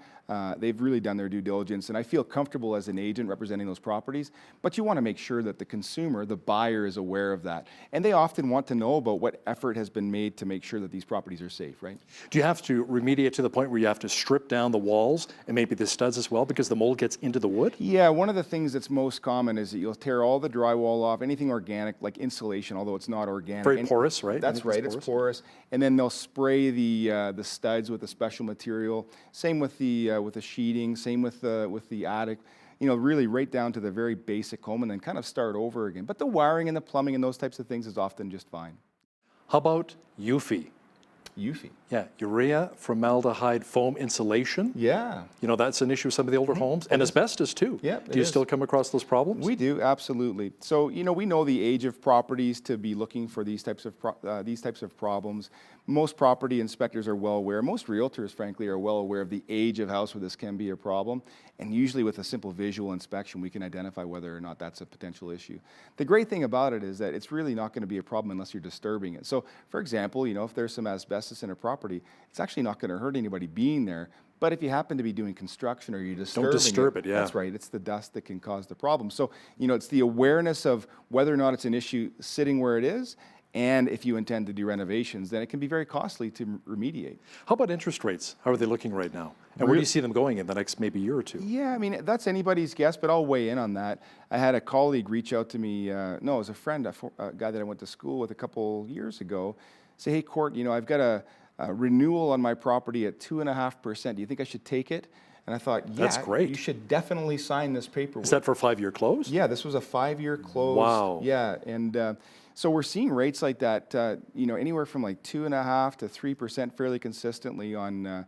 they've really done their due diligence. And I feel comfortable as an agent representing those properties. But you want to make sure that the consumer, the buyer, is aware of that. And they often want to know about what effort has been made to make sure that these properties are safe, right? Do you have to remediate to the point where you have to strip down the walls and maybe the studs as well because the mold gets into the wood? Yeah, one of the things that's most common is that you'll tear all the drywall off, anything organic, like insulation, although it's not organic. Very porous, right? That's right, it's porous. And then they'll spray the studs with a special material. Same with the sheeting, same with the attic. Really right down to the very basic home, and then kind of start over again. But the wiring and the plumbing and those types of things is often just fine. How about Eufy? Eufy. Yeah, urea, formaldehyde, foam insulation. Yeah. You know, that's an issue with some of the older homes. And asbestos too. Yeah. Do you still come across those problems? We do, absolutely. So, you know, we know the age of properties to be looking for these types of problems. Most property inspectors are well aware. Most realtors, frankly, are well aware of the age of house where this can be a problem. And usually with a simple visual inspection, we can identify whether or not that's a potential issue. The great thing about it is that it's really not going to be a problem unless you're disturbing it. So, for example, you know, if there's some asbestos in a property, it's actually not going to hurt anybody being there. But if you happen to be doing construction or you're disturbing Don't disturb it, yeah. That's right. It's the dust that can cause the problem. So, you know, it's the awareness of whether or not it's an issue sitting where it is, and if you intend to do renovations, then it can be very costly to remediate. How about interest rates? How are they looking right now? And where do you see them going in the next maybe year or two? Yeah, I mean, that's anybody's guess, but I'll weigh in on that. I had a colleague reach out to me, no, it was a friend, a guy that I went to school with a couple years ago, say, hey, Court, you know, I've got a renewal on my property at 2.5%. Do you think I should take it? And I thought, yeah, that's great. You should definitely sign this paperwork. Is that for a 5-year close? Yeah, this was a 5-year close. Wow. Yeah, and so we're seeing rates like that, you know, anywhere from like 2.5% to 3% fairly consistently on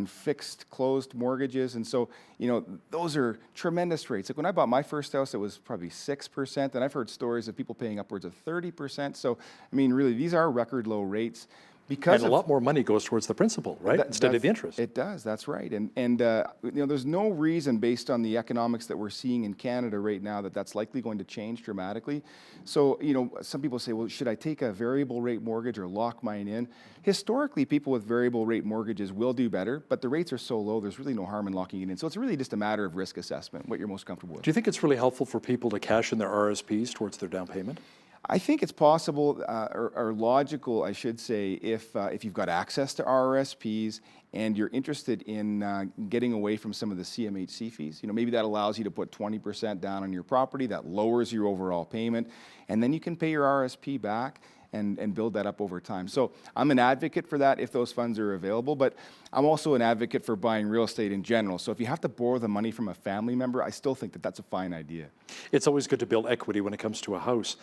fixed closed mortgages. And so, you know, those are tremendous rates. Like when I bought my first house, it was probably 6%, and I've heard stories of people paying upwards of 30%. So, I mean, really, these are record low rates. And a lot more money goes towards the principal, right? Instead of the interest. It does, that's right. And you know, there's no reason based on the economics that we're seeing in Canada right now that that's likely going to change dramatically. So, you know, some people say, well, should I take a variable rate mortgage or lock mine in? Historically, people with variable rate mortgages will do better, but the rates are so low, there's really no harm in locking it in. So it's really just a matter of risk assessment, what you're most comfortable with. Do you think it's really helpful for people to cash in their RRSPs towards their down payment? I think it's possible or logical, I should say, if you've got access to RRSPs and you're interested in getting away from some of the CMHC fees. You know, maybe that allows you to put 20% down on your property, that lowers your overall payment, and then you can pay your RRSP back and build that up over time. So I'm an advocate for that if those funds are available, but I'm also an advocate for buying real estate in general. So if you have to borrow the money from a family member, I still think that that's a fine idea. It's always good to build equity when it comes to a house.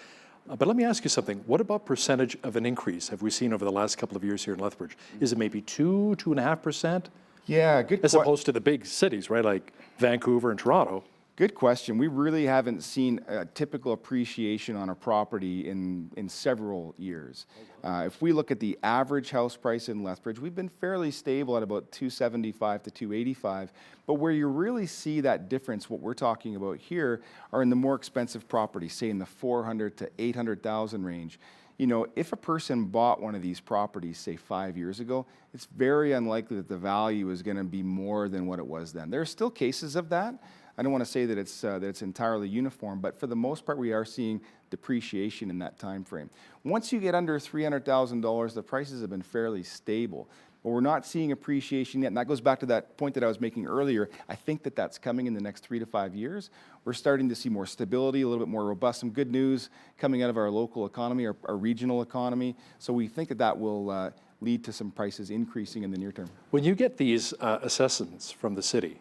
But let me ask you something. What about percentage of an increase have we seen over the last couple of years here in Lethbridge? Is it maybe 2.5%? Yeah, good. As opposed to the big cities, right, like Vancouver and Toronto. Good question. We really haven't seen a typical appreciation on a property in several years. If we look at the average house price in Lethbridge, we've been fairly stable at about $275,000 to $285,000. But where you really see that difference, what we're talking about here, are in the more expensive properties, say in the $400,000 to $800,000 range. You know, if a person bought one of these properties, say 5 years ago, it's very unlikely that the value is going to be more than what it was then. There are still cases of that. I don't want to say that it's entirely uniform, but for the most part, we are seeing depreciation in that time frame. Once you get under $300,000, the prices have been fairly stable. But we're not seeing appreciation yet, and that goes back to that point that I was making earlier. I think that that's coming in the next 3 to 5 years. We're starting to see more stability, a little bit more robust, some good news coming out of our local economy, our regional economy. So we think that that will lead to some prices increasing in the near term. When you get these assessments from the city,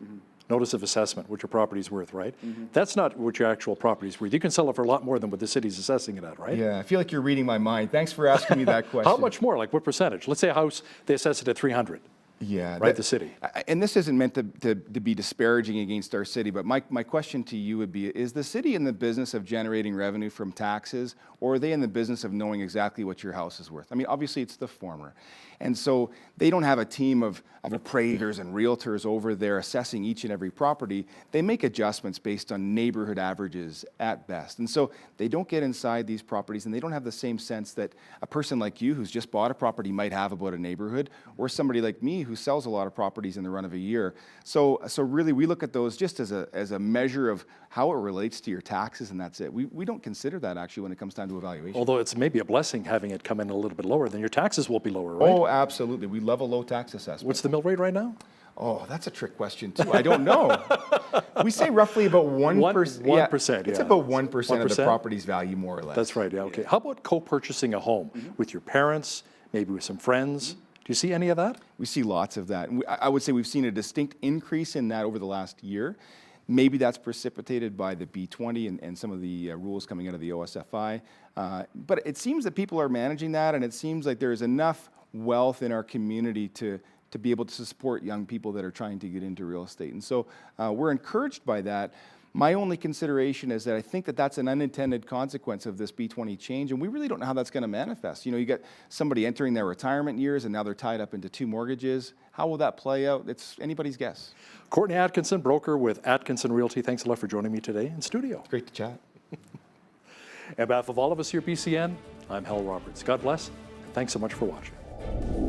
notice of assessment, what your property's worth, right? That's not what your actual property's worth. You can sell it for a lot more than what the city's assessing it at, right? Yeah, I feel like you're reading my mind. Thanks for asking me that question. How much more? Like what percentage? Let's say a house, they assess it at 300. Yeah. Right, the city. And this isn't meant to be disparaging against our city, but my question to you would be, is the city in the business of generating revenue from taxes, or are they in the business of knowing exactly what your house is worth? I mean, obviously it's the former. And so they don't have a team of appraisers and realtors over there assessing each and every property. They make adjustments based on neighborhood averages at best. And so they don't get inside these properties, and they don't have the same sense that a person like you who's just bought a property might have about a neighborhood, or somebody like me who sells a lot of properties in the run of a year. So really we look at those just as a measure of how it relates to your taxes, and that's it. We don't consider that actually when it comes down to evaluation. Although it's maybe a blessing having it come in a little bit lower, then your taxes will be lower, right? Oh, absolutely. We love a low tax assessment. What's the mill rate right now? Oh, that's a trick question too. I don't know. We say roughly about 1%. 1%, yeah. It's about 1% of the property's value, more or less. That's right, yeah, okay. How about co-purchasing a home with your parents, maybe with some friends? Do you see any of that? We see lots of that. And I would say we've seen a distinct increase in that over the last year. Maybe that's precipitated by the B20 and some of the rules coming out of the OSFI. But it seems that people are managing that, and it seems like there's enough wealth in our community to be able to support young people that are trying to get into real estate. And so we're encouraged by that. My only consideration is that I think that that's an unintended consequence of this B20 change, and we really don't know how that's going to manifest. You know, you got somebody entering their retirement years, and now they're tied up into 2 mortgages. How will that play out? It's anybody's guess. Courtney Atkinson, broker with Atkinson Realty, thanks a lot for joining me today in studio. Great to chat. On behalf of all of us here at BCN, I'm Hal Roberts. God bless, and thanks so much for watching.